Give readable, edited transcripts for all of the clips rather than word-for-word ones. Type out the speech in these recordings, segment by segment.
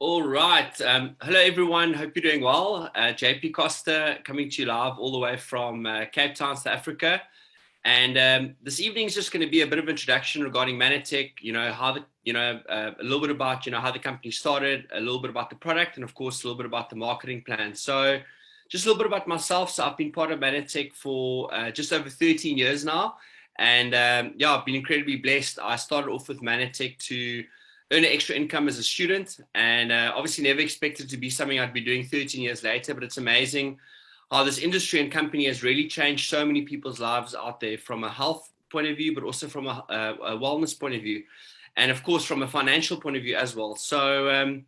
All right. Hello, everyone. Hope you're doing well. JP Koster coming to you live all the way from Cape Town, South Africa. And this evening is just going to be a bit of introduction regarding Manatech. A little bit about how the company started, a little bit about the product, and of course a little bit about the marketing plan. So, just a little bit about myself. So, I've been part of Manatech for just over 13 years now, and I've been incredibly blessed. I started off with Manatech to earn an extra income as a student, and obviously never expected to be something I'd be doing 13 years later. But it's amazing how this industry and company has really changed so many people's lives out there from a health point of view, but also from a wellness point of view, and of course from a financial point of view as well. I'm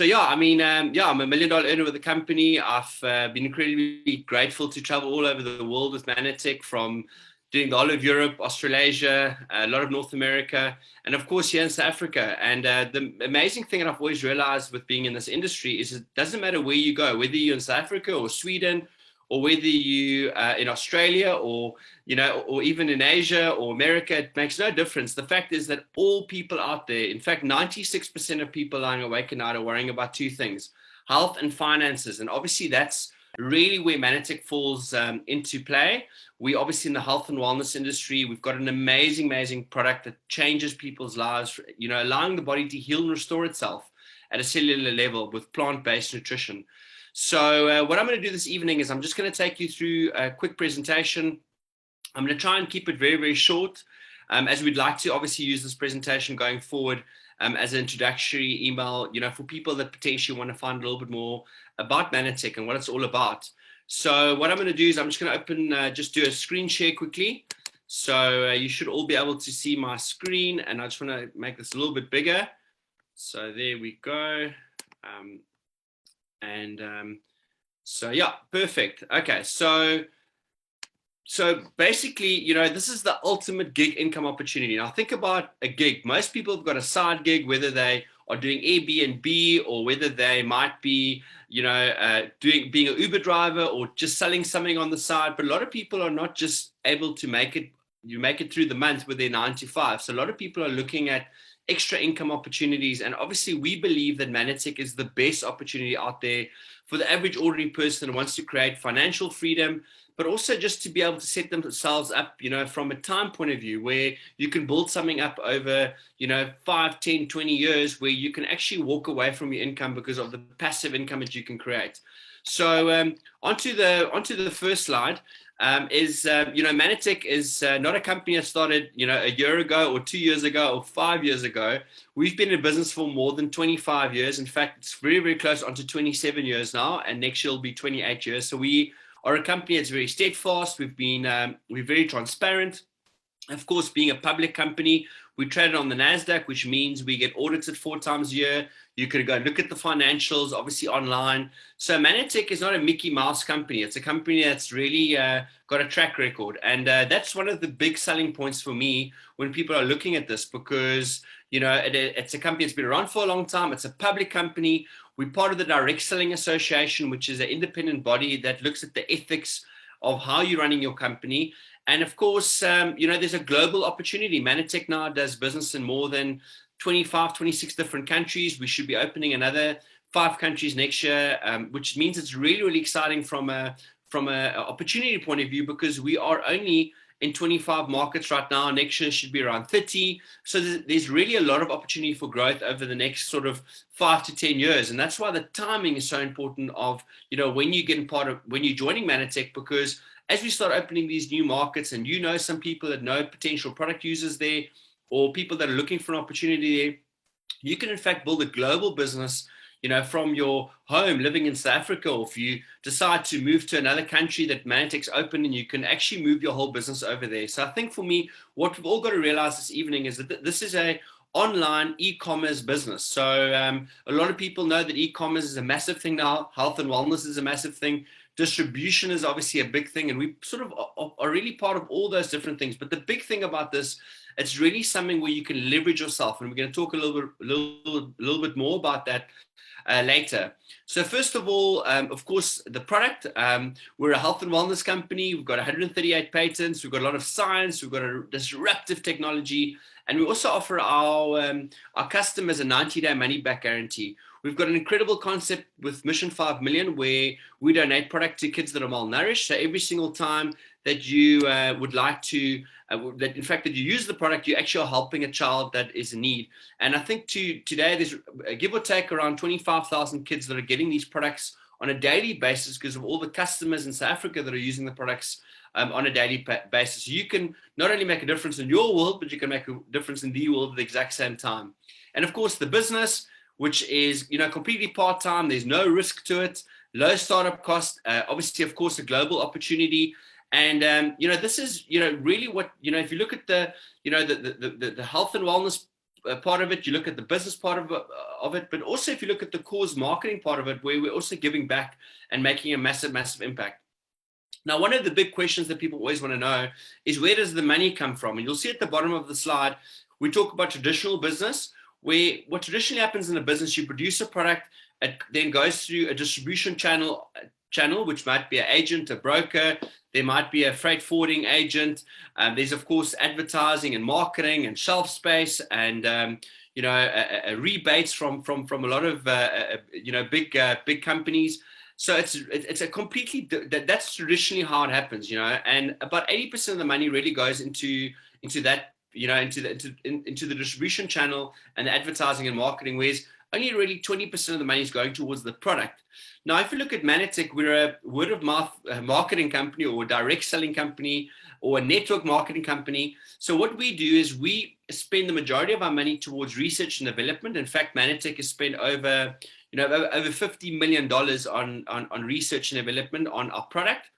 a $1 million earner with the company. I've been incredibly grateful to travel all over the world with Manatech, from doing the whole of Europe, Australasia, a lot of North America, and of course here in South Africa. And the amazing thing that I've always realized with being in this industry is it doesn't matter where you go, whether you're in South Africa or Sweden, or whether you in Australia or even in Asia or America, it makes no difference. The fact is that all people out there, in fact, 96% of people lying awake at night are worrying about two things: health and finances. And obviously that's really where Manatech falls into play. We obviously in the health and wellness industry, we've got an amazing product that changes people's lives, allowing the body to heal and restore itself at a cellular level with plant-based nutrition. So what I'm going to do this evening is I'm just going to take you through a quick presentation. I'm going to try and keep it very short, as we'd like to obviously use this presentation going forward as an introductory email, for people that potentially want to find a little bit more about Manatech and what it's all about. So what I'm going to do is I'm just going to open, just do a screen share quickly. So you should all be able to see my screen, and I just want to make this a little bit bigger. So there we go. So yeah, perfect. Okay, so basically, this is the ultimate gig income opportunity. Now think about a gig. Most people have got a side gig, whether they are doing Airbnb or whether they might be, being an Uber driver or just selling something on the side. But a lot of people are not just able to make it through the month with their 9 to 5. So a lot of people are looking at extra income opportunities. And obviously we believe that Manatech is the best opportunity out there for the average ordinary person who wants to create financial freedom, but also just to be able to set themselves up, from a time point of view where you can build something up over, 5, 10, 20 years, where you can actually walk away from your income because of the passive income that you can create. So onto the first slide. Manatech is not a company that started, a year ago or 2 years ago or 5 years ago. We've been in business for more than 25 years. In fact, it's very close onto 27 years now, and next year will be 28 years. So we are a company that's very steadfast. We're very transparent. Of course, being a public company, we traded on the NASDAQ, which means we get audited 4 times a year. You could go look at the financials, obviously online. So Manatech is not a Mickey Mouse company. It's a company that's really got a track record. And that's one of the big selling points for me when people are looking at this, because, it's a company that's been around for a long time. It's a public company. We're part of the Direct Selling Association, which is an independent body that looks at the ethics of how you're running your company. And of course, there's a global opportunity. Manatech now does business in more than 25, 26 different countries. We should be opening another 5 countries next year, which means it's really exciting from a opportunity point of view, because we are only in 25 markets right now. Next year should be around 30. So there's really a lot of opportunity for growth over the next sort of 5 to 10 years. And that's why the timing is so important of, when you're joining Manatech, because as we start opening these new markets, and some people that know potential product users there, or people that are looking for an opportunity there, you can in fact build a global business, from your home living in South Africa. Or if you decide to move to another country that Manatech's open, and you can actually move your whole business over there. So I think for me, what we've all got to realize this evening is that this is a online e-commerce business. So a lot of people know that e-commerce is a massive thing now. Health and wellness is a massive thing. Distribution is obviously a big thing, and we sort of are really part of all those different things. But the big thing about this, it's really something where you can leverage yourself, and we're going to talk a little bit more about that later. So first of all, of course, the product. We're a health and wellness company. We've got 138 patents. We've got a lot of science. We've got a disruptive technology, and we also offer our customers a 90-day money-back guarantee. We've got an incredible concept with Mission 5 Million where we donate product to kids that are malnourished. So every single time that you would like to, that in fact that you use the product, you actually are helping a child that is in need. And I think today there's give or take around 25,000 kids that are getting these products on a daily basis because of all the customers in South Africa that are using the products on a daily basis. So you can not only make a difference in your world, but you can make a difference in the world at the exact same time. And of course, the business, which is completely part-time, there's no risk to it, low startup cost, obviously, of course, a global opportunity. And this is really what if you look at the health and wellness part of it, you look at the business part of it, but also if you look at the cause marketing part of it, where we're also giving back and making a massive impact. Now, one of the big questions that people always want to know is, where does the money come from? And you'll see at the bottom of the slide, we talk about traditional business, where what traditionally happens in a business, you produce a product, it then goes through a distribution channel, which might be an agent, a broker, there might be a freight forwarding agent. There's, of course, advertising and marketing and shelf space and, rebates from a lot of, big companies. So it's a completely, that's traditionally how it happens, and about 80% of the money really goes into that, into the distribution channel and the advertising and marketing, whereas only really 20% of the money is going towards the product. Now, if you look at Manatech, we're a word of mouth marketing company or a direct selling company or a network marketing company. So what we do is we spend the majority of our money towards research and development. In fact, Manatech has spent over $50 million on research and development on our product.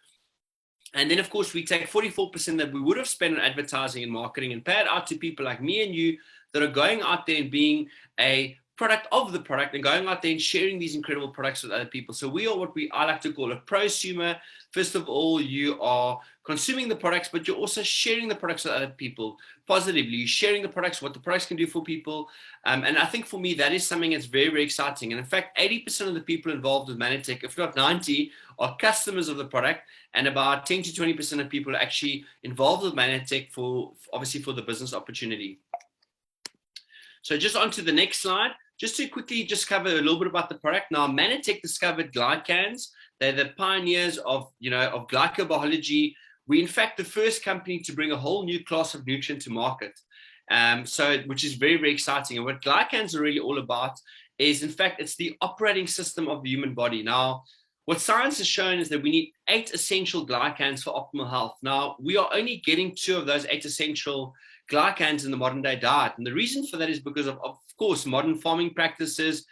And then, of course, we take 44% that we would have spent on advertising and marketing and pay it out to people like me and you that are going out there and being a product of the product and going out there and sharing these incredible products with other people. So we are what I like to call a prosumer. First of all, you are consuming the products, but you're also sharing the products with other people positively. You're sharing the products, what the products can do for people. And I think for me, that is something that's very, very exciting. And in fact, 80% of the people involved with Manatech, if not 90, are customers of the product. And about 10 to 20% of people are actually involved with Manatech for the business opportunity. So just on to the next slide. Just to quickly just cover a little bit about the product. Now, Manatech discovered glycans. They're the pioneers of glycobiology. We're in fact the first company to bring a whole new class of nutrient to market. Which is very, very exciting. And what glycans are really all about is, in fact, it's the operating system of the human body. Now, what science has shown is that we need 8 essential glycans for optimal health. Now, we are only getting 2 of those 8 essential glycans in the modern day diet. And the reason for that is because of course, modern farming practices,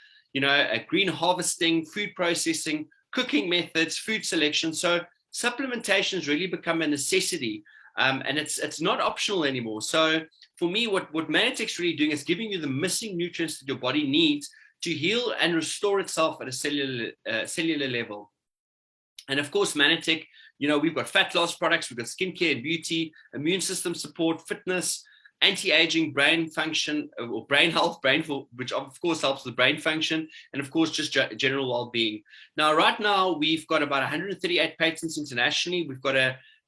green harvesting, food processing, cooking methods, food selection. So supplementation has really become a necessity, and it's not optional anymore. So for me, what Manatech's really doing is giving you the missing nutrients that your body needs to heal and restore itself at a cellular level. And of course, Manatech, we've got fat loss products, we've got skincare and beauty, immune system support, fitness, anti-aging, brain function or brain health, which of course helps with brain function, and of course just general well-being. Now, right now we've got about 138 patents internationally. We've got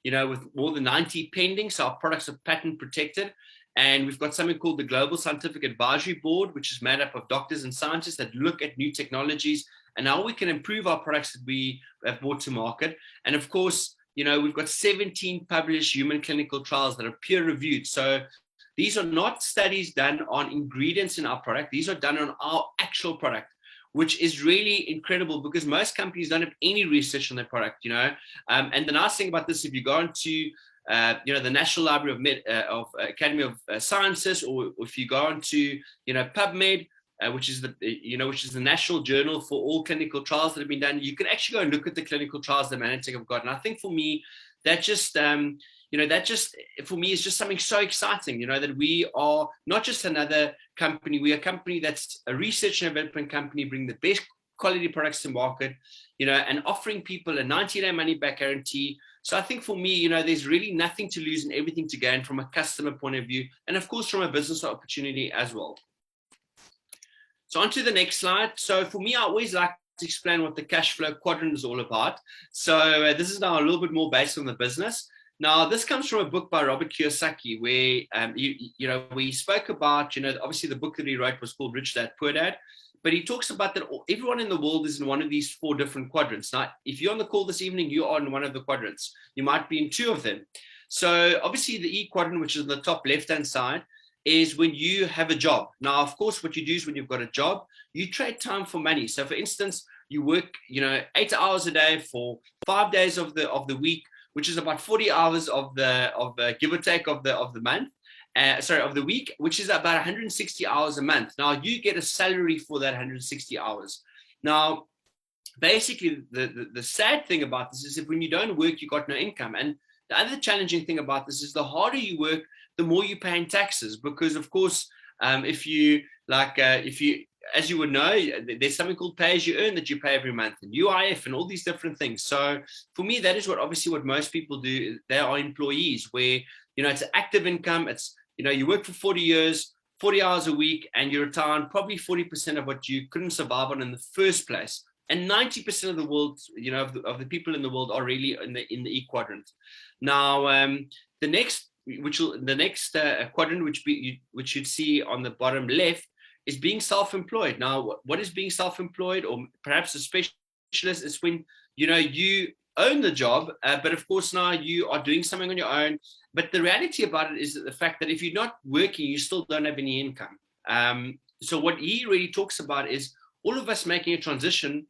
with more than 90 pending, so our products are patent protected. And we've got something called the Global Scientific Advisory Board, which is made up of doctors and scientists that look at new technologies and how we can improve our products that we have brought to market. And of course, we've got 17 published human clinical trials that are peer-reviewed. So these are not studies done on ingredients in our product. These are done on our actual product, which is really incredible because most companies don't have any research on their product, And the nice thing about this, if you go into, the National Library of Academy of Sciences, or if you go into, PubMed, which is the national journal for all clinical trials that have been done, you can actually go and look at the clinical trials that Manatech have got. And I think for me, that just for me is just something so exciting, that we are not just another company. We are a company that's a research and development company, bringing the best quality products to market, and offering people a 90-day money-back guarantee. So I think for me, there's really nothing to lose and everything to gain from a customer point of view, and of course from a business opportunity as well. So on to the next slide. So for me, I always like to explain what the cash flow quadrant is all about. So this is now a little bit more based on the business. Now, this comes from a book by Robert Kiyosaki, where we spoke about, obviously the book that he wrote was called Rich Dad, Poor Dad. but he talks about that everyone in the world is in one of these 4 different quadrants. Now, if you're on the call this evening, you are in one of the quadrants. You might be in 2 of them. So obviously the E quadrant, which is on the top left-hand side, is when you have a job. Now, of course, what you do is when you've got a job, you trade time for money. So for instance, you work, 8 hours a day for 5 days of the week, which is about 40 hours of the give or take of the month. Of the week, which is about 160 hours a month. Now you get a salary for that 160 hours. Now, basically, the sad thing about this is if when you don't work, you got no income. And the other challenging thing about this is the harder you work, the more you pay in taxes. Because of course, if you, as you would know, there's something called pay as you earn that you pay every month, and UIF and all these different things. So for me, that is what most people do. They are employees where, it's an active income. It's, you work for 40 years, 40 hours a week, and you retire on probably 40% of what you couldn't survive on in the first place. And 90% of the world, of the people in the world are really in the E quadrant. Now, the next quadrant, which you'd see on the bottom left, is being self-employed. Now, what is being self-employed, or perhaps a specialist, is when you own the job, but of course now you are doing something on your own. But the reality about it is that the fact that if you're not working, you still don't have any income. So what he really talks about is all of us making a transition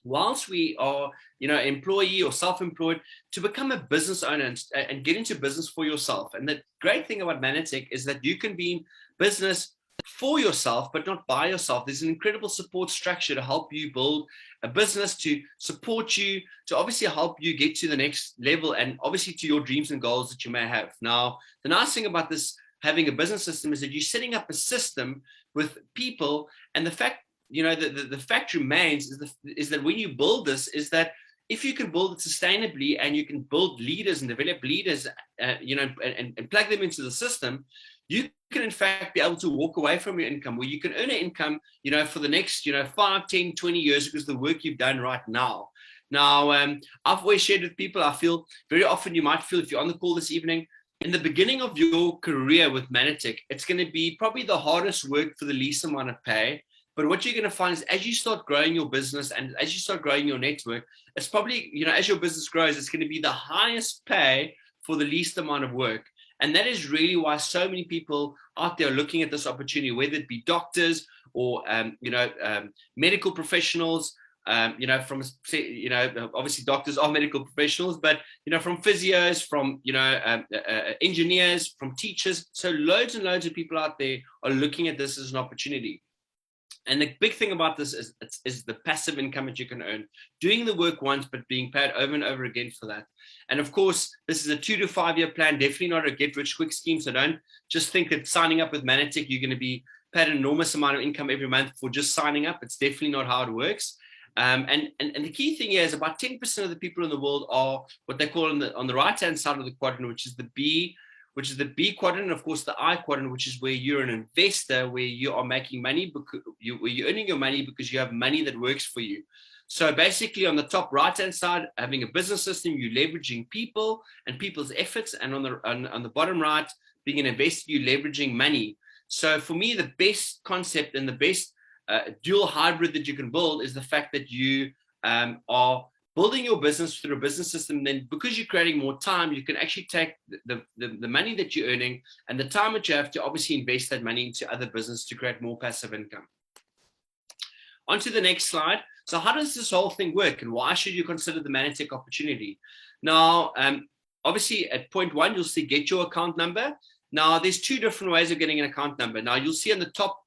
whilst we are, employee or self-employed, to become a business owner and get into business for yourself. And the great thing about Manatech is that you can be in business for yourself, but not by yourself. There's an incredible support structure to help you build a business, to support you, to obviously help you get to the next level, and obviously to your dreams and goals that you may have. Now, the nice thing about this, having a business system, is that you're setting up a system with people, and the fact, the fact remains is that when you build this, is that if you can build it sustainably and you can build leaders and develop leaders, and plug them into the system, you can in fact be able to walk away from your income, where you can earn an income, for the next, 5, 10, 20 years because of the work you've done right now. Now, I've always shared with people, I feel very often you might feel, if you're on the call this evening, in the beginning of your career with Manatech, it's going to be probably the hardest work for the least amount of pay. But what you're going to find is as you start growing your business and as you start growing your network, it's probably, as your business grows, it's going to be the highest pay for the least amount of work. And that is really why so many people out there are looking at this opportunity, whether it be doctors or, medical professionals, obviously doctors are medical professionals, but, from physios, from, engineers, from teachers. So loads and loads of people out there are looking at this as an opportunity. And the big thing about this is the passive income that you can earn, doing the work once, but being paid over and over again for that. And of course, this is a 2 to 5 year plan, definitely not a get rich quick scheme. So don't just think that signing up with Manatech, you're going to be paid an enormous amount of income every month for just signing up. It's definitely not how it works. And the key thing here is about 10% of the people in the world are what they call on the right-hand side of the quadrant, which is the B quadrant, and of course the I quadrant, which is where you're an investor, where you are making money because you're earning your money because you have money that works for you. So basically on the top right-hand side, having a business system, you're leveraging people and people's efforts. And on the bottom right, being an investor, you're leveraging money. So for me, the best concept and the best dual hybrid that you can build is the fact that you are building your business through a business system. Then because you're creating more time, you can actually take the money that you're earning and the time that you have to obviously invest that money into other business to create more passive income. On to the next slide. So how does this whole thing work, and why should you consider the Manatech opportunity? Now, obviously at point 1, you'll see get your account number. Now there's 2 different ways of getting an account number. Now you'll see on the top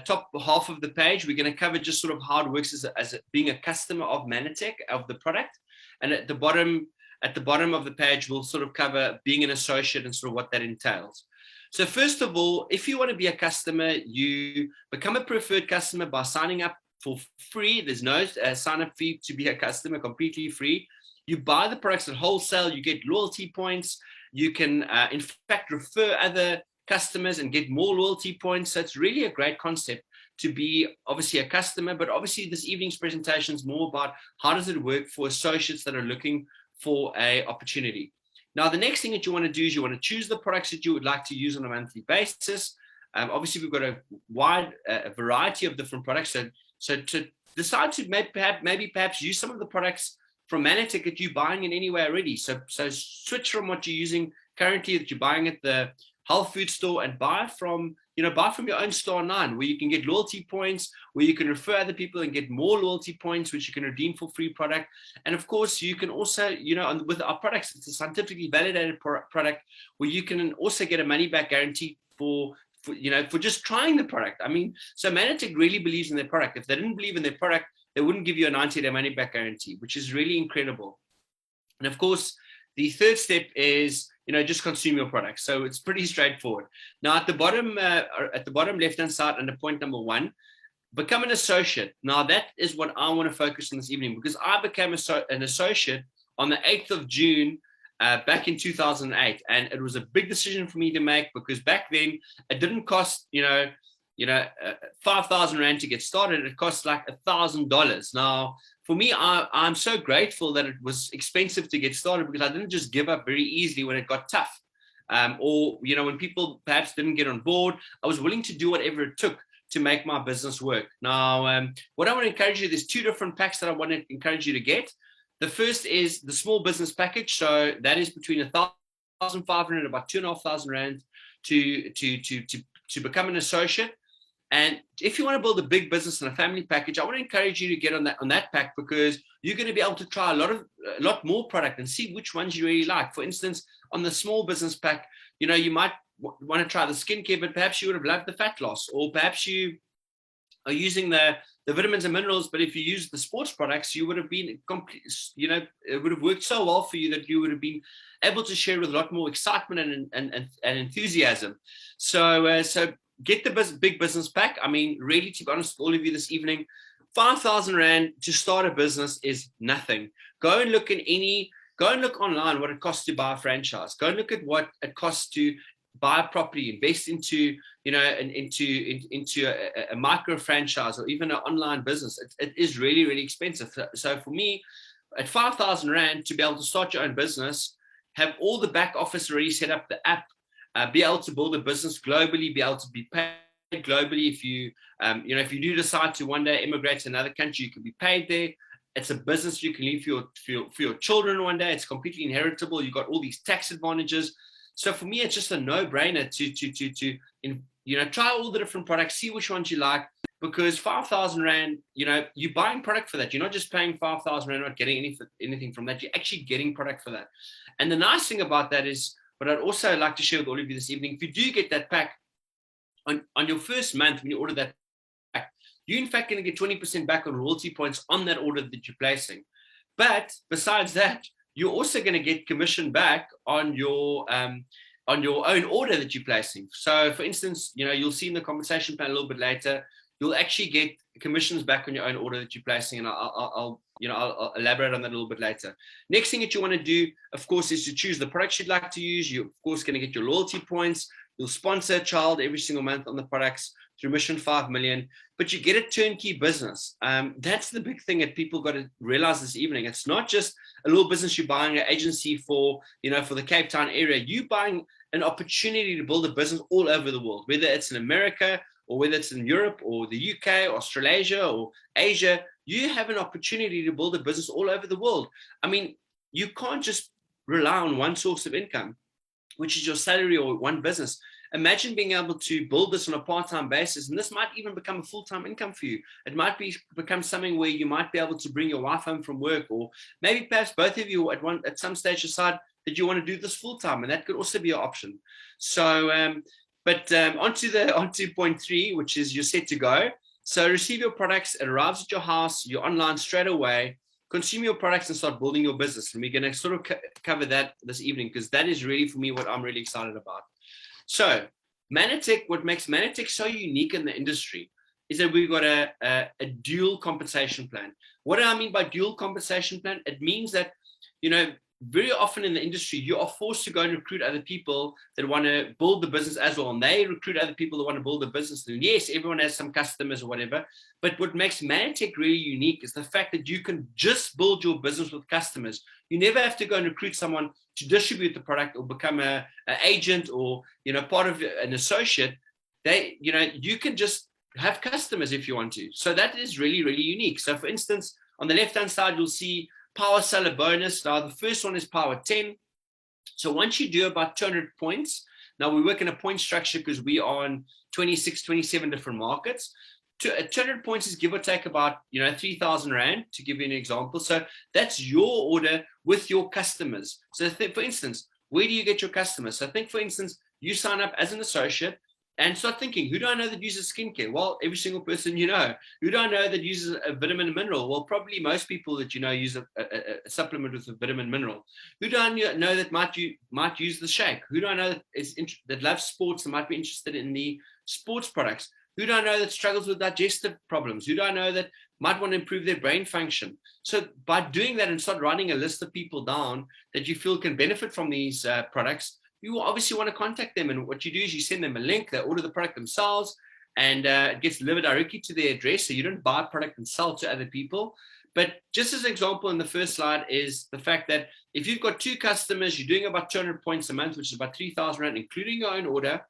top half of the page, we're going to cover just sort of how it works as being a customer of Manatech, of the product. And at the bottom of the page, we'll sort of cover being an associate and sort of what that entails. So first of all, if you want to be a customer, you become a preferred customer by signing up for free. There's no sign-up fee to be a customer, completely free. You buy the products at wholesale, you get loyalty points. You can, in fact, refer other customers and get more loyalty points. So it's really a great concept to be obviously a customer, but obviously this evening's presentation is more about how does it work for associates that are looking for a opportunity. Now, the next thing that you want to do is you want to choose the products that you would like to use on a monthly basis. Obviously, we've got a wide variety of different products. So to decide to maybe perhaps use some of the products from Manatech that you're buying in any way already. So switch from what you're using currently that you're buying at the health food store and buy from your own store online, where you can get loyalty points, where you can refer other people and get more loyalty points, which you can redeem for free product. And of course, you can also, with our products, it's a scientifically validated product where you can also get a money back guarantee for just trying the product. I mean, so Manatech really believes in their product. If they didn't believe in their product, they wouldn't give you a 90-day money back guarantee, which is really incredible. And of course, the third step is, just consume your product. So it's pretty straightforward. Now, at the bottom left-hand side, under point number 1, become an associate. Now, that is what I want to focus on this evening, because I became an associate on the 8th of June back in 2008. And it was a big decision for me to make, because back then it didn't cost, 5,000 Rand to get started. It cost like $1,000. Now, for me, I'm so grateful that it was expensive to get started, because I didn't just give up very easily when it got tough. Or when people perhaps didn't get on board, I was willing to do whatever it took to make my business work. Now, what I want to encourage you, there's 2 different packs that I want to encourage you to get. The first is the small business package. So that is between 1,500 and about 2,500 Rand to become an associate. And if you want to build a big business and a family package, I want to encourage you to get on that pack, because you're going to be able to try a lot more product and see which ones you really like. For instance, on the small business pack, you might want to try the skincare, but perhaps you would have loved the fat loss, or perhaps you are using the vitamins and minerals, but if you use the sports products, you would have been it would have worked so well for you that you would have been able to share with a lot more excitement and enthusiasm. So get the big business pack. I mean, really, to be honest with all of you this evening, 5,000 Rand to start a business is nothing. Go and look online what it costs to buy a franchise. Go and look at what it costs to buy a property, invest into a micro franchise, or even an online business. It is really, really expensive. So for me, at 5,000 Rand to be able to start your own business, have all the back office already set up, the app, be able to build a business globally, be able to be paid globally. If you do decide to one day immigrate to another country, you can be paid there. It's a business you can leave for your children one day. It's completely inheritable. You've got all these tax advantages. So for me, it's just a no-brainer to try all the different products, see which ones you like, because 5,000 Rand, you're buying product for that. You're not just paying 5,000 Rand, not getting anything from that. You're actually getting product for that. And the nice thing about that is, what I'd also like to share with all of you this evening, if you do get that pack, on your first month, when you order that pack, you're in fact going to get 20% back on royalty points on that order that you're placing. But besides that, you're also going to get commission back on your own order that you're placing. So, for instance, you'll see in the compensation plan a little bit later, you'll actually get commissions back on your own order that you're placing, and I'll elaborate on that a little bit later. Next thing that you want to do, of course, is to choose the products you'd like to use. You're, of course, going to get your loyalty points. You'll sponsor a child every single month on the products through Mission 5 Million, but you get a turnkey business. That's the big thing that people got to realize this evening. It's not just a little business you're buying an agency for the Cape Town area. You're buying an opportunity to build a business all over the world, whether it's in America or whether it's in Europe or the UK or Australasia or Asia. You have an opportunity to build a business all over the world. I mean, you can't just rely on one source of income, which is your salary or one business. Imagine being able to build this on a part-time basis, and this might even become a full-time income for you. It might become something where you might be able to bring your wife home from work, or maybe perhaps both of you at some stage decide that you want to do this full-time, and that could also be an option. So, onto point 3, which is you're set to go. So receive your products, it arrives at your house, you're online straight away. Consume your products and start building your business. And we're going to sort of cover that this evening, because that is really, for me, what I'm really excited about. So Manatech, what makes Manatech so unique in the industry is that we've got a dual compensation plan. What do I mean by dual compensation plan? It means that, very often in the industry, you are forced to go and recruit other people that want to build the business as well. And they recruit other people that want to build a business. And yes, everyone has some customers or whatever. But what makes Manatech really unique is the fact that you can just build your business with customers. You never have to go and recruit someone to distribute the product or become an agent or, part of an associate. you can just have customers if you want to. So that is really, really unique. So for instance, on the left-hand side, you'll see power seller bonus. Now, the first one is power 10. So once you do about 200 points, now we work in a point structure because we are on 26, 27 different markets. 200 points is give or take about 3,000 Rand, to give you an example. So that's your order with your customers. So for instance, where do you get your customers? So think, for instance, you sign up as an associate and start thinking, who do I know that uses skincare? Well, every single person you know. Who do I know that uses a vitamin and mineral? Well, probably most people that you know use a supplement with a vitamin and mineral. Who do I know that might use the shake? Who do I know that loves sports and might be interested in the sports products? Who do I know that struggles with digestive problems? Who do I know that might want to improve their brain function? So by doing that and start writing a list of people down that you feel can benefit from these products, you obviously want to contact them. And what you do is you send them a link, they order the product themselves, and it gets delivered directly to their address. So you don't buy a product and sell to other people. But just as an example, in the first slide is the fact that if you've got 2 customers, you're doing about 200 points a month, which is about 3,000 Rand, including your own order,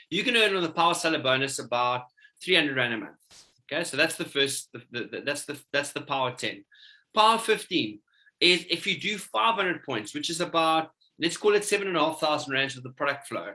you can earn on the power seller bonus about 300 Rand a month. Okay, so that's the first, that's the power 10. Power 15 is if you do 500 points, which is about, let's call it 7,500 Rands of the product flow.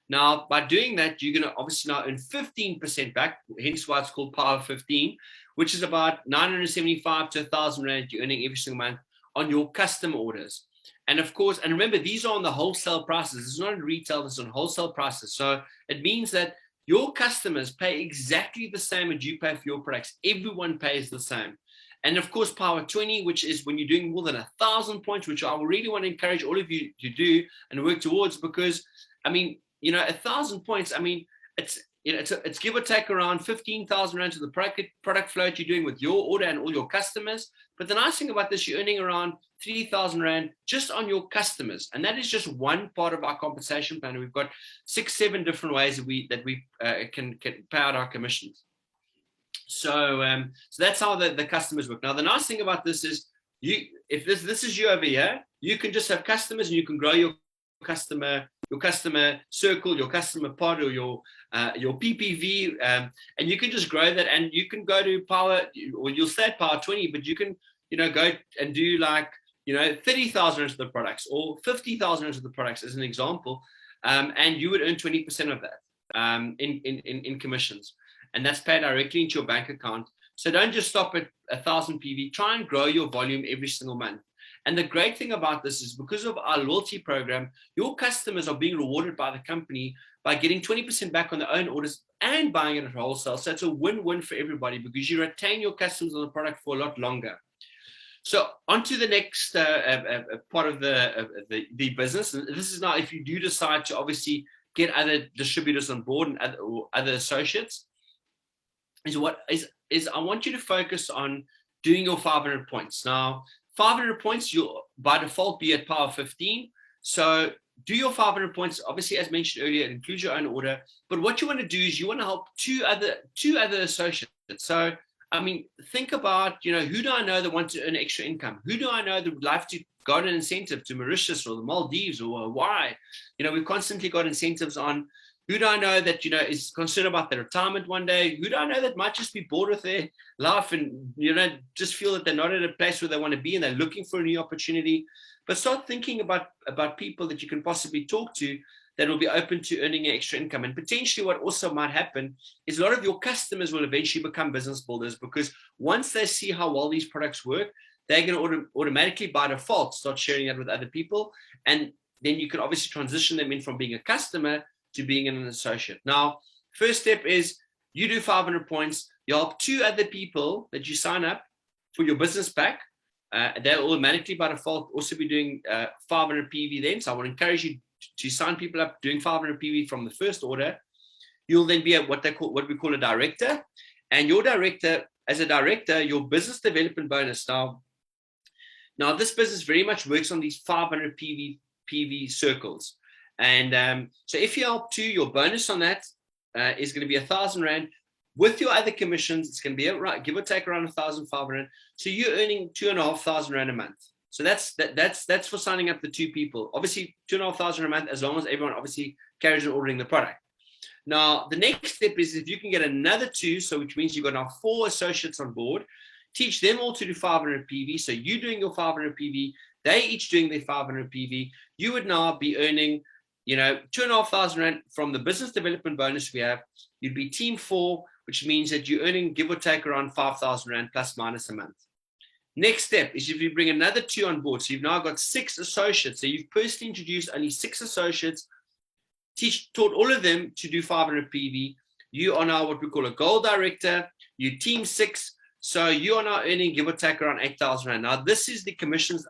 Now, by doing that, you're going to obviously now earn 15% back, hence why it's called Power 15, which is about 975 to 1,000 Rand you're earning every single month on your custom orders. And of course, and remember, these are on the wholesale prices. It's not in retail, it's on wholesale prices. So it means that your customers pay exactly the same as you pay for your products. Everyone pays the same. And of course, Power 20, which is when you're doing more than 1,000 points, which I really want to encourage all of you to do and work towards, because, I mean, 1,000 points, I mean, it's give or take around 15,000 Rand to the product flow that you're doing with your order and all your customers. But the nice thing about this, you're earning around 3,000 Rand just on your customers. And that is just one part of our compensation plan. We've got 6, 7 different ways that we can pay out our commissions. So that's how the customers work. Now, the nice thing about this is, if this is you over here, you can just have customers and you can grow your customer circle, your customer pod, or your PPV, and you can just grow that. And you can go to power, or you'll stay at power 20, but you can go and do like 30,000 into the products or 50,000 into the products as an example, and you would earn 20% of that in commissions. And that's paid directly into your bank account. So don't just stop at 1,000 PV. Try and grow your volume every single month. And the great thing about this is, because of our loyalty program, your customers are being rewarded by the company by getting 20% back on their own orders and buying it at wholesale. So it's a win-win for everybody, because you retain your customers on the product for a lot longer. So on to the next part of the business. And this is now if you do decide to obviously get other distributors on board and other associates. Is I want you to focus on doing your 500 points. Now, 500 points, you'll by default be at Power 15. So do your 500 points. Obviously, as mentioned earlier, it includes your own order. But what you want to do is you want to help two other associates. So, I mean, think about, who do I know that want to earn extra income? Who do I know that would like to go on an incentive to Mauritius or the Maldives or Hawaii? We've constantly got incentives on. Who do I know that, is concerned about their retirement one day? Who do I know that might just be bored with their life and, just feel that they're not at a place where they want to be and they're looking for a new opportunity? But start thinking about people that you can possibly talk to that will be open to earning extra income. And potentially what also might happen is a lot of your customers will eventually become business builders, because once they see how well these products work, they're going to automatically, by default, start sharing that with other people. And then you can obviously transition them in from being a customer to being an associate. Now, first step is you do 500 points. You help 2 other people that you sign up for your business pack. They'll automatically, by default, also be doing 500 PV then. So I want to encourage you to sign people up doing 500 PV from the first order. You'll then be what we call a director. And your director, as a director, your business development bonus. Now this business very much works on these 500 PV circles. And so if you help 2, your bonus on that is going to be 1,000 Rand. With your other commissions, it's going to be give or take around 1,500. So you're earning 2,500 Rand a month. So that's for signing up the 2 people. Obviously, 2,500 a month, as long as everyone obviously carries on ordering the product. Now, the next step is if you can get another 2, so which means you've got now 4 associates on board, teach them all to do 500 PV. So you doing your 500 PV, they each doing their 500 PV. You would now be earning, 2,500 Rand from the business development bonus we have. You'd be team 4, which means that you're earning, give or take, around 5,000 Rand plus minus a month. Next step is if you bring another 2 on board. So you've now got 6 associates. So you've personally introduced only 6 associates, taught all of them to do 500 PV. You are now what we call a goal director. You team 6. So you are now earning, give or take, around 8,000 Rand. Now, these are the commissions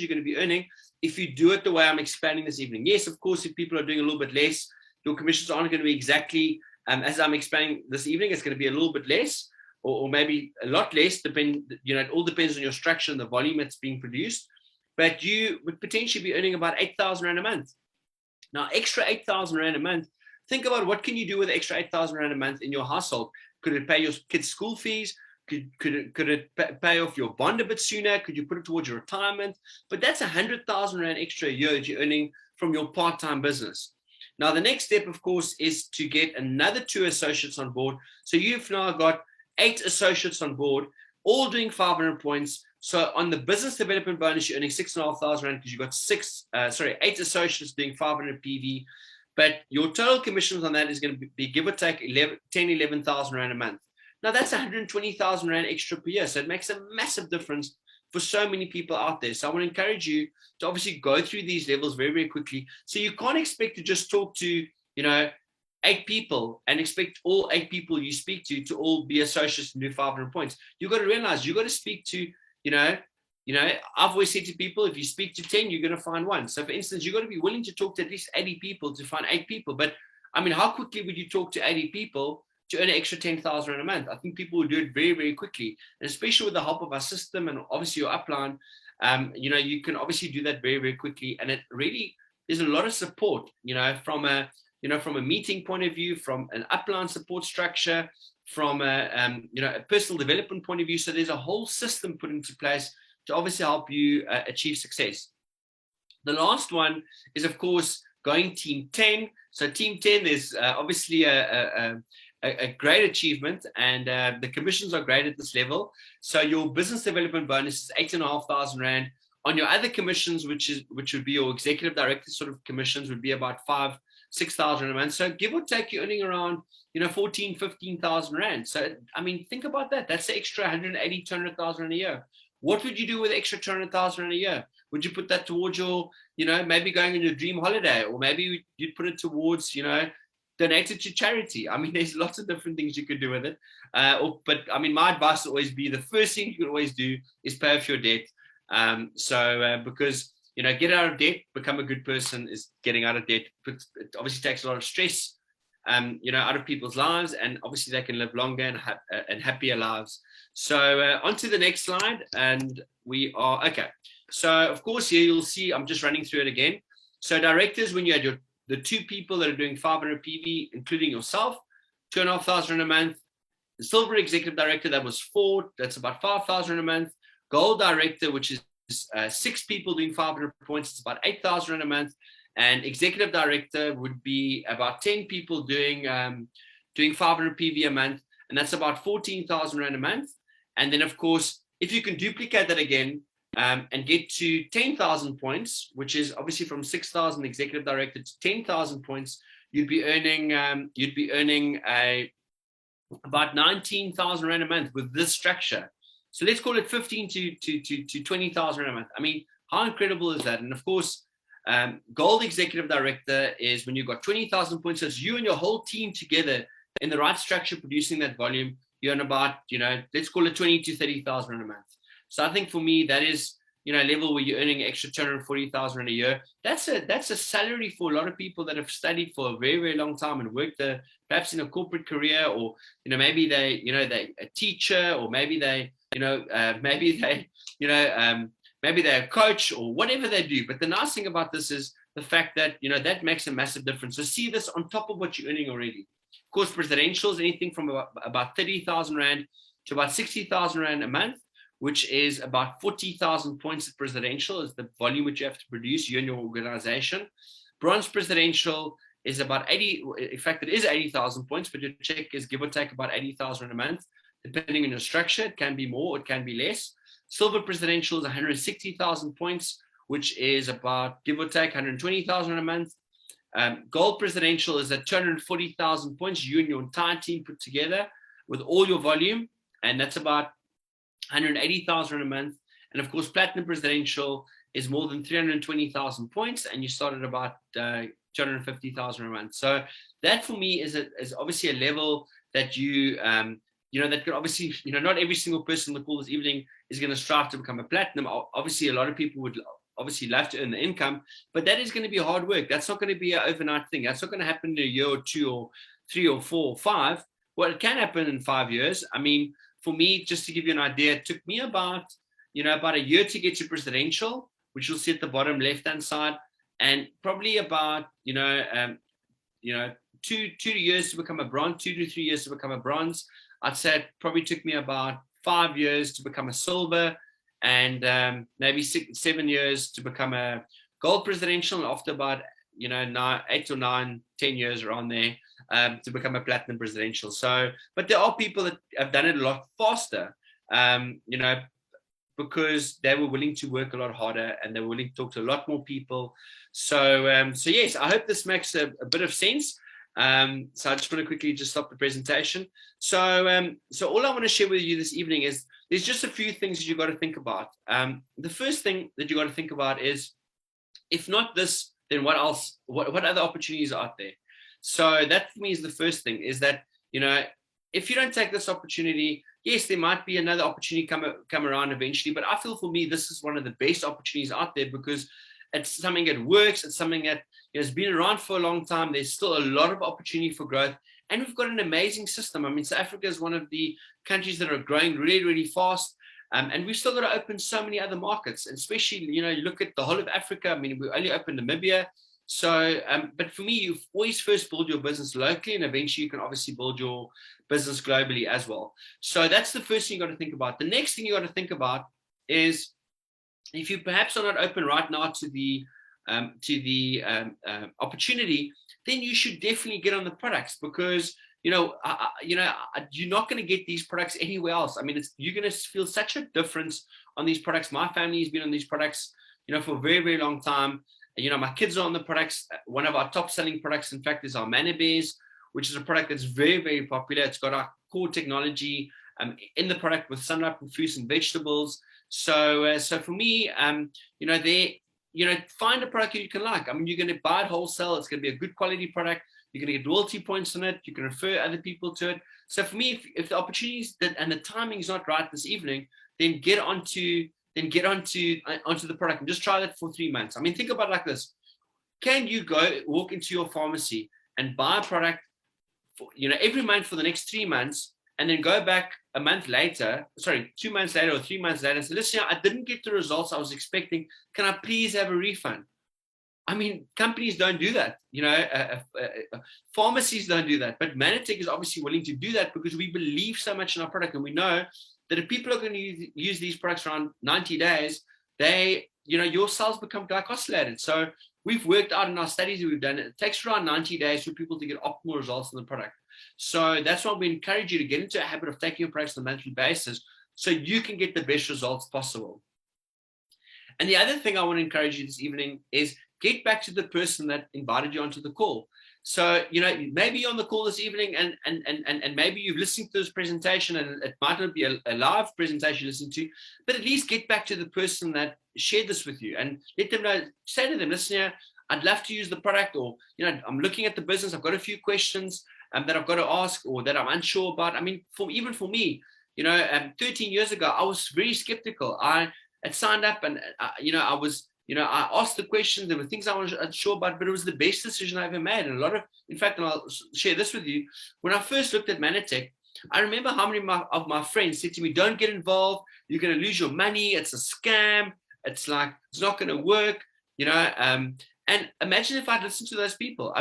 you're going to be earning if you do it the way I'm explaining this evening. Yes, of course, if people are doing a little bit less, your commissions aren't going to be exactly as I'm explaining this evening. It's going to be a little bit less, or maybe a lot less, it all depends on your structure and the volume that's being produced. But you would potentially be earning about 8,000 Rand a month. Now, extra 8,000 Rand a month, think about what can you do with extra 8,000 Rand a month in your household. Could it pay your kids' school fees? Could it pay off your bond a bit sooner? Could you put it towards your retirement? But that's 100,000 Rand extra a year that you're earning from your part-time business. Now, the next step, of course, is to get another 2 associates on board. So you've now got 8 associates on board, all doing 500 points. So on the business development bonus, you're earning 6,500 Rand because you've got 8 associates doing 500 PV. But your total commissions on that is going to be give or take 11,000 Rand a month. Now that's 120,000 Rand extra per year. So it makes a massive difference for so many people out there. So I want to encourage you to obviously go through these levels very, very quickly. So you can't expect to just talk to, 8 people and expect all 8 people you speak to all be associates and do 500 points. You've got to realize you've got to speak to, I've always said to people, if you speak to 10, you're going to find 1. So for instance, you've got to be willing to talk to at least 80 people to find 8 people. But I mean, how quickly would you talk to 80 people to earn an extra 10,000 Rand a month? I think people will do it very, very quickly. And especially with the help of our system and obviously your upline, you can obviously do that very, very quickly. And it really, there's a lot of support, from a meeting point of view, from an upline support structure, from a personal development point of view. So there's a whole system put into place to obviously help you achieve success. The last one is, of course, going team 10. So team 10 is obviously a great achievement, and the commissions are great at this level. So your business development bonus is 8,500 Rand. On your other commissions, which would be your executive director sort of commissions, would be about 6,000 a month. So give or take, you're earning around 15,000 Rand. So I mean, think about that. That's the extra 180, 200,000 Rand a year. What would you do with extra 200,000 Rand a year? Would you put that towards your, maybe going on your dream holiday, or maybe you'd put it towards, donate it to charity? I mean, there's lots of different things you could do with it. But I mean, my advice would always be the first thing you can always do is pay off your debt. Because, get out of debt, become a good person is getting out of debt. It obviously takes a lot of stress, out of people's lives, and obviously they can live longer and happier lives. So on to the next slide, and we are, okay. So of course here you'll see, I'm just running through it again. So directors, when you had the 2 people that are doing 500 PV, including yourself, 2,500 a month. The silver executive director, that was 4, that's about 5,000 a month. Gold director, which is 6 people doing 500 points, it's about 8,000 a month. And executive director would be about 10 people doing 500 PV a month, and that's about 14,000 Rand a month. And then, of course, if you can duplicate that again and get to 10,000 points, which is obviously from 6,000 executive director to 10,000 points, you'd be earning about 19,000 Rand a month with this structure. So let's call it 15 to 20,000 Rand a month. I mean, how incredible is that? And of course, gold executive director is when you've got 20,000 points. So it's you and your whole team together in the right structure producing that volume. You're on about, let's call it 20 to 30,000 Rand a month. So I think for me, that is, a level where you're earning extra 240,000 Rand a year. That's a salary for a lot of people that have studied for a very, very long time and worked perhaps in a corporate career, or, maybe they, they a teacher, or maybe they, maybe they're a coach or whatever they do. But the nice thing about this is the fact that, that makes a massive difference. So see this on top of what you're earning already. Of course, presidentials, anything from about 30,000 Rand to about 60,000 Rand a month, which is about 40,000 points at presidential is the volume which you have to produce, you and your organization. Bronze presidential is about 80. In fact, it is 80,000 points, but your check is give or take about 80,000 a month, depending on your structure. It can be more, it can be less. Silver Presidential is 160,000 points, which is about give or take 120,000 a month. Gold Presidential is at 240,000 points, you and your entire team put together with all your volume, and that's about 180,000 a month. And of course, Platinum Presidential is more than 320,000 points, and you start at about 250,000 a month. So that for me is obviously a level that you that could obviously, not every single person on the call this evening is going to strive to become a platinum. Obviously, a lot of people would obviously love to earn the income, but that is going to be hard work. That's not going to be an overnight thing. That's not going to happen in a year or 2 or 3 or 4 or 5. Well, it can happen in 5 years. I mean, for me, just to give you an idea, it took me about a year to get to presidential, which you'll see at the bottom left-hand side, and probably about 2 years to become a bronze, 2 to 3 years to become a bronze. I'd say it probably took me about 5 years to become a silver, and maybe 7 years to become a gold presidential, and after about 8 or 9, 10 years around there to become a platinum presidential. So, but there are people that have done it a lot faster, because they were willing to work a lot harder and they were willing to talk to a lot more people. So yes, I hope this makes a bit of sense. So I just want to quickly just stop the presentation. So all I want to share with you this evening is there's just a few things that you've got to think about. The first thing that you got to think about is, if not this, then what else? What other opportunities are out there? So that for me is the first thing, is that, if you don't take this opportunity, yes, there might be another opportunity come around eventually, but I feel for me, this is one of the best opportunities out there, because it's something that works. It's something that has been around for a long time. There's still a lot of opportunity for growth, and we've got an amazing system. I mean, South Africa is one of the countries that are growing really, really fast. And we've still got to open so many other markets, and especially, you look at the whole of Africa. I mean, we only opened Namibia. So, but for me, you always first build your business locally, and eventually you can obviously build your business globally as well. So that's the first thing you got to think about. The next thing you got to think about is, if you perhaps are not open right now to the opportunity, then you should definitely get on the products, because you're not going to get these products anywhere else. I mean, you're going to feel such a difference on these products. My family has been on these products, for a very, very long time. My kids are on the products. One of our top selling products, in fact, is our Manna Bears, which is a product that's very, very popular. It's got our core technology in the product with sunlight fruits and vegetables. So for me, find a product that you can like. I mean, you're going to buy it wholesale. It's going to be a good quality product. You're going to get loyalty points on it. You can refer other people to it. So for me, if the opportunities and the timing is not right this evening, then get onto the product and just try that for 3 months. I mean, think about it like this. Can you walk into your pharmacy and buy a product for, every month for the next 3 months, and then go back 2 months later or 3 months later and say, listen, I didn't get the results I was expecting. Can I please have a refund? I mean, companies don't do that. Pharmacies don't do that. But Manatech is obviously willing to do that, because we believe so much in our product, and we know that if people are going to use these products around 90 days, your cells become glycosylated. So we've worked out in our studies that we've done, it takes around 90 days for people to get optimal results in the product. So that's why we encourage you to get into a habit of taking your products on a monthly basis, so you can get the best results possible. And the other thing I want to encourage you this evening is get back to the person that invited you onto the call. So, maybe you're on the call this evening and maybe you've listened to this presentation, and it might not be a live presentation you listen to, but at least get back to the person that shared this with you and let them know, say to them, listen here, I'd love to use the product, or, I'm looking at the business, I've got a few questions that I've got to ask, or that I'm unsure about. I mean, even for me, 13 years ago, I was very skeptical. I had signed up and, I asked the questions. There were things I wasn't unsure about, but it was the best decision I ever made. And in fact, and I'll share this with you. When I first looked at Manatech, I remember how many of my friends said to me, don't get involved. You're going to lose your money. It's a scam. It's not going to work, and imagine if I'd listened to those people.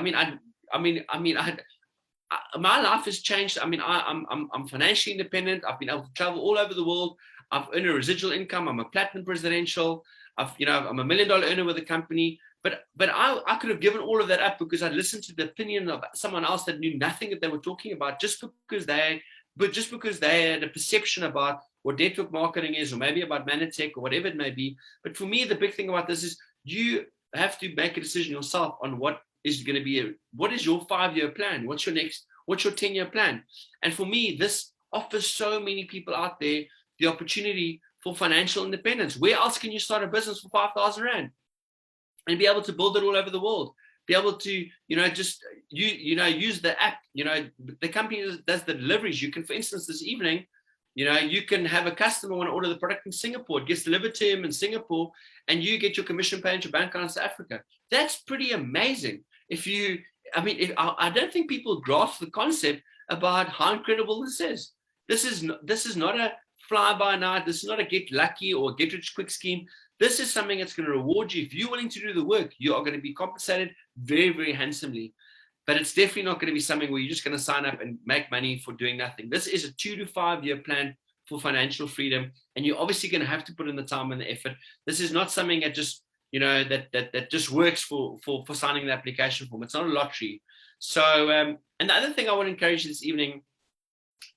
My life has changed. I mean, I'm financially independent. I've been able to travel all over the world. I've earned a residual income. I'm a platinum presidential. I'm $1 million earner with a company. But I could have given all of that up because I listened to the opinion of someone else that knew nothing that they were talking about, just because they had a perception about what network marketing is, or maybe about Manatech or whatever it may be. But for me, the big thing about this is you have to make a decision yourself on what is going to be what is your 5-year plan, what's your 10-year plan. And for me, this offers so many people out there the opportunity for financial independence. Where else can you start a business for 5,000 Rand and be able to build it all over the world? Be able to, just use the app. The company does the deliveries. You can, for instance, this evening, you can have a customer want to order the product in Singapore. It gets delivered to him in Singapore, and you get your commission paid into your bank account in South Africa. That's pretty amazing. I don't think people grasp the concept about how incredible this is. This is not a fly by night. This is not a get lucky or get rich quick scheme. This is something that's going to reward you. If you're willing to do the work, you are going to be compensated very, very handsomely. But it's definitely not going to be something where you're just going to sign up and make money for doing nothing. This is a 2 to 5 year plan for financial freedom, and you're obviously going to have to put in the time and the effort. This is not something that just that just works for signing the application form. It's not a lottery. So, and the other thing I want to encourage you this evening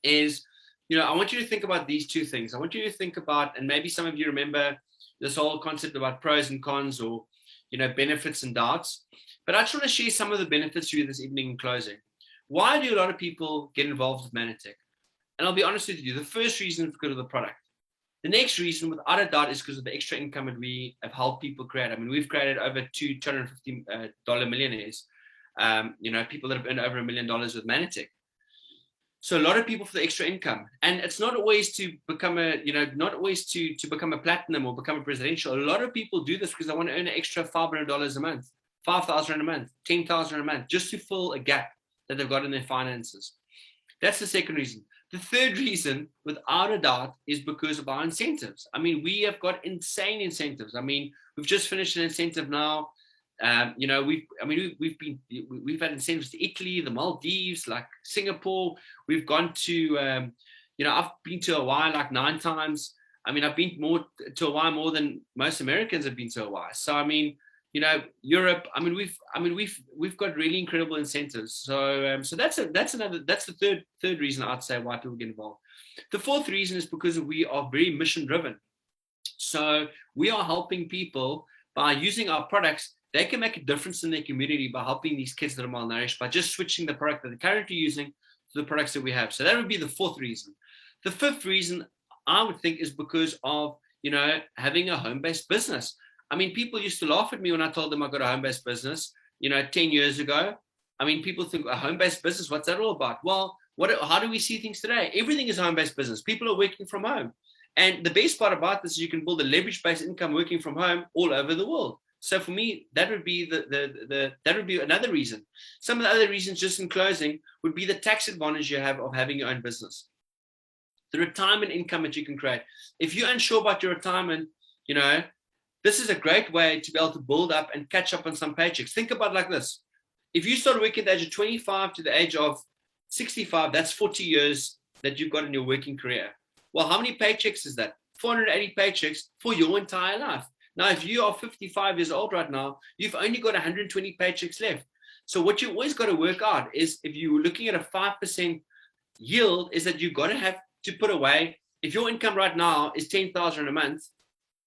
is, I want you to think about these two things. I want you to think about, and maybe some of you remember this whole concept about pros and cons, or benefits and doubts. But I just want to share some of the benefits to you this evening in closing. Why do a lot of people get involved with Manatech? And I'll be honest with you, the first reason is because of the product. The next reason, without a doubt, is because of the extra income that we have helped people create. I mean, we've created over $250 millionaires, people that have earned over $1 million with Manatech. So a lot of people for the extra income, and it's not always to become to become a platinum or become a presidential. A lot of people do this because they want to earn an extra $500 a month, 5,000 a month, 10,000 a month, just to fill a gap that they've got in their finances. That's the second reason. The third reason, without a doubt, is because of our incentives. I mean, we have got insane incentives. I mean, we've just finished an incentive now. We've had incentives to Italy, the Maldives, like Singapore. We've gone to, I've been to Hawaii like 9 times. I mean, I've been to Hawaii more than most Americans have been to Hawaii. So, I mean, Europe. I mean, we've got really incredible incentives. So, that's the third reason I'd say why people get involved. The fourth reason is because we are very mission driven. So we are helping people by using our products. They can make a difference in their community by helping these kids that are malnourished by just switching the product that they're currently using to the products that we have. So that would be the fourth reason. The fifth reason I would think is because of, having a home-based business. I mean, people used to laugh at me when I told them I got a home-based business, 10 years ago. I mean, people think a home-based business, what's that all about? Well, how do we see things today? Everything is home-based business. People are working from home. And the best part about this is you can build a leverage-based income working from home all over the world. So for me, that would be that would be another reason. Some of the other reasons, just in closing, would be the tax advantage you have of having your own business. The retirement income that you can create. If you're unsure about your retirement, this is a great way to be able to build up and catch up on some paychecks. Think about it like this. If you start working at the age of 25 to the age of 65, that's 40 years that you've got in your working career. Well, how many paychecks is that? 480 paychecks for your entire life. Now, if you are 55 years old right now, you've only got 120 paychecks left. So what you always got to work out is, if you're looking at a 5% yield, is that you've got to have to put away. If your income right now is 10,000 a month,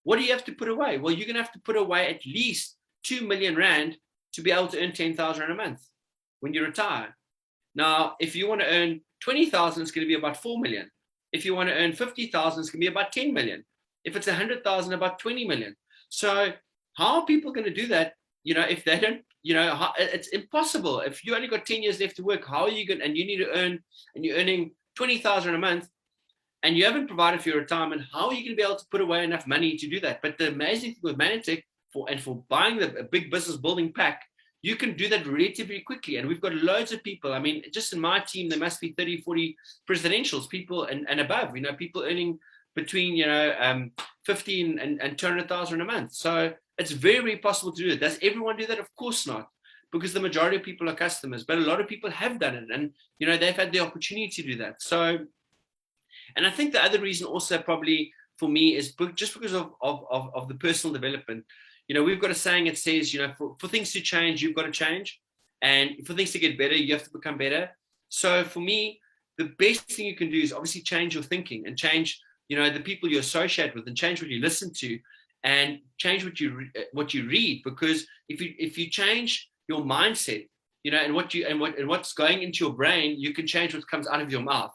what do you have to put away? Well, you're going to have to put away at least 2 million Rand to be able to earn 10,000 a month when you retire. Now, if you want to earn 20,000, it's going to be about 4 million. If you want to earn 50,000, it's going to be about 10 million. If it's 100,000, about 20 million. So how are people going to do that? If they don't, it's impossible. If you only got 10 years left to work, how are you going? And you need to earn, and you're earning 20,000 a month, and you haven't provided for your retirement. How are you going to be able to put away enough money to do that? But the amazing thing with Manatech, for buying a big business building pack, you can do that relatively quickly. And we've got loads of people. I mean, just in my team, there must be 30, 40 presidentials, people and above, people earning between 15 and 200,000 a month. So it's very, very possible to do it. Does everyone do that? Of course not, because the majority of people are customers, but a lot of people have done it, and they've had the opportunity to do that. So, and I think the other reason also probably for me is just because of the personal development. we've got a saying that says, for things to change, you've got to change. And for things to get better, you have to become better. So for me, the best thing you can do is obviously change your thinking and change, the people you associate with, and change what you listen to, and change what you read. Because if you change your mindset, and what's going into your brain, you can change what comes out of your mouth.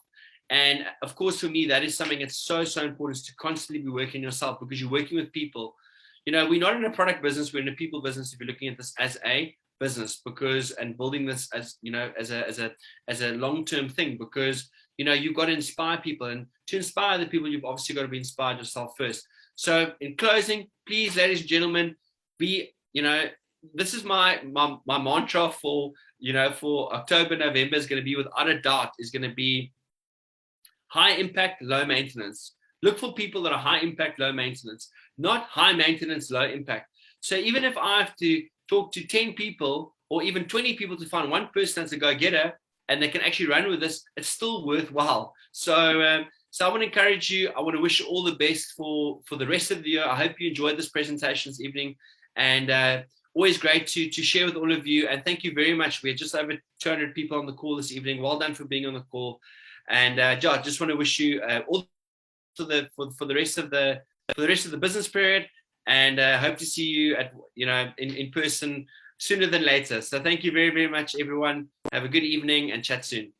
And of course, for me, that is something that's so important, is to constantly be working yourself, because you're working with people. We're not in a product business, we're in a people business. If you're looking at this as a business, and building this as a long-term thing, because you've got to inspire people, and to inspire the people, you've obviously got to be inspired yourself first. So in closing, please, ladies and gentlemen, this is my mantra for October, November, is going to be, without a doubt, is going to be high impact, low maintenance. Look for people that are high impact, low maintenance, not high maintenance, low impact. So even if I have to talk to 10 people or even 20 people to find one person that's a go-getter and they can actually run with this, it's still worthwhile. So I want to encourage you. I want to wish you all the best for the rest of the year. I hope you enjoyed this presentation this evening, and always great to share with all of you. And thank you very much. We had just over 200 people on the call this evening. Well done for being on the call. And I just want to wish you all for the rest of the business period, and hope to see you at in person sooner than later. So thank you very, very much, everyone. Have a good evening and chat soon.